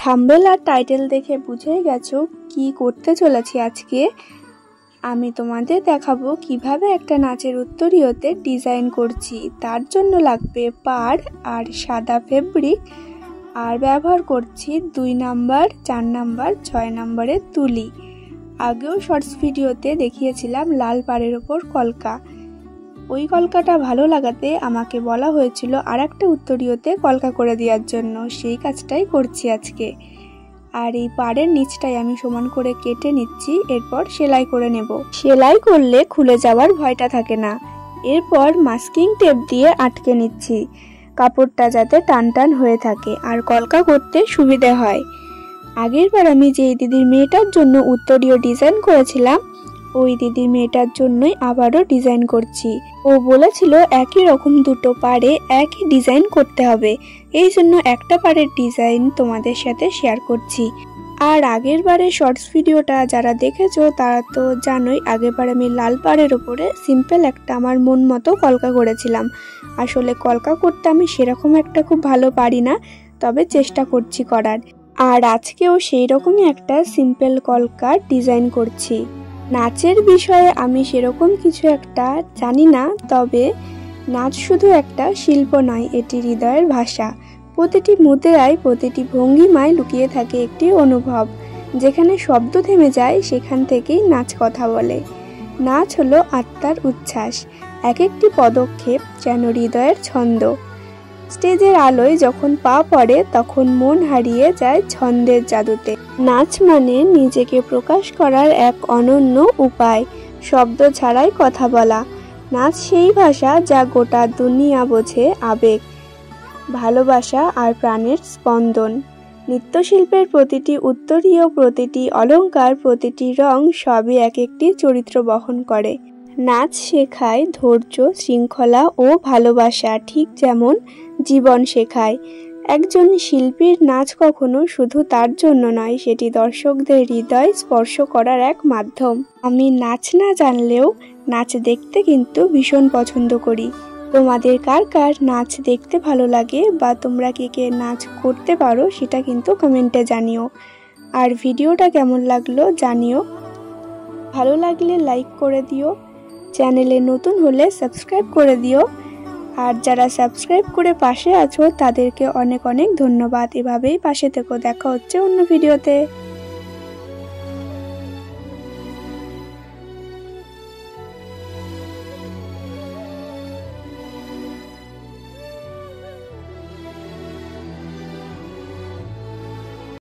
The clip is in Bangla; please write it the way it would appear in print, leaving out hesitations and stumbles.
থাম্বনেল আর টাইটেল দেখে বুঝেই গেছো কি করতে চলেছি আজকে। আমি তোমাদের দেখাবো কিভাবে একটা নাচের উত্তরীয়তে ডিজাইন করছি। তার জন্য লাগবে পাড় আর সাদা ফেব্রিক, আর ব্যবহার করছি 2 নাম্বার, 4 নাম্বার, 6 নাম্বারের তুলি। আগেও শর্টস ভিডিওতে দেখিয়েছিলাম লাল পাড়ের ওপর কলকা। ওই কলকাটা ভালো লাগাতে আমাকে বলা হয়েছিল আর একটা উত্তরীয়তে কলকা করে দেওয়ার জন্য, সেই কাজটাই করছি আজকে। আর এই পাড়ের নিচটাই আমি সমান করে কেটে নিচ্ছি, এরপর সেলাই করে নেব। সেলাই করলে খুলে যাওয়ার ভয়টা থাকে না। এরপর মাস্কিং টেপ দিয়ে আটকে নিচ্ছি, কাপড়টা যাতে টান টান হয়ে থাকে আর কলকা করতে সুবিধে হয়। আগেরবার আমি যেই দিদির মেয়েটার জন্য উত্তরীয় ডিজাইন করেছিলাম, ওই দিদির মেয়েটার জন্যই আবারও ডিজাইন করছি। ও বলেছিল একই রকম দুটো পাড়ে একই ডিজাইন করতে হবে, এই জন্য একটা পাড়ের ডিজাইন তোমাদের সাথে শেয়ার করছি। আর আগের বারের শর্টস ভিডিওটা যারা দেখেছো তারা তো জানোই, আগেরবার আমি লাল পাড়ের ওপরে সিম্পল একটা আমার মন মতো কলকা করেছিলাম। আসলে কলকা করতে আমি সেরকম একটা খুব ভালো পারি না, তবে চেষ্টা করছি করার। আর আজকেও সেই রকমই একটা সিম্পল কলকার ডিজাইন করছি। নাচের বিষয়ে আমি সেরকম কিছু একটা জানি না, তবে নাচ শুধু একটা শিল্প নয়, এটি হৃদয়ের ভাষা। প্রতিটি মুদ্রায়, প্রতিটি ভঙ্গিমায় লুকিয়ে থাকে একটি অনুভব। যেখানে শব্দ থেমে যায় সেখান থেকেই নাচ কথা বলে। নাচ হলো আত্মার উচ্ছ্বাস, এক একটি পদক্ষেপ যেন হৃদয়ের ছন্দ। স্টেজের আলোয় যখন পা পড়ে তখন মন হারিয়ে যায় ছন্দের জাদুতে। নাচ মানে নিজেকে প্রকাশ করার এক অনন্য উপায়, শব্দ ছাড়াই কথা বলা। নাচ সেই ভাষা যা গোটা দুনিয়া বোঝে, আবেগ, ভালোবাসা আর প্রাণের স্পন্দন। নৃত্যশিল্পের প্রতিটি উত্তরীয়, প্রতিটি অলংকার, প্রতিটি রং সবই এক একটি চরিত্র বহন করে। নাচ শেখায় ধৈর্য, শৃঙ্খলা ও ভালোবাসা, ঠিক যেমন জীবন শেখায়। একজন শিল্পীর নাচ কখনো শুধু তার জন্য নয়, সেটি দর্শকদের হৃদয় স্পর্শ করার এক মাধ্যম। আমি নাচ না জানলেও নাচ দেখতে কিন্তু ভীষণ পছন্দ করি। তোমাদের কার কার নাচ দেখতে ভালো লাগে বা তোমরা কে কে নাচ করতে পারো সেটা কিন্তু কমেন্টে জানিও। আর ভিডিওটা কেমন লাগলো জানিও। ভালো লাগলে লাইক করে দিও, চ্যানেলে নতুন হলে সাবস্ক্রাইব করে দিও। আর যারা সাবস্ক্রাইব করে পাশে আছো তাদেরকে অনেক অনেক ধন্যবাদ। এভাবেই পাশে থেকো। দেখা হচ্ছে অন্য ভিডিওতে।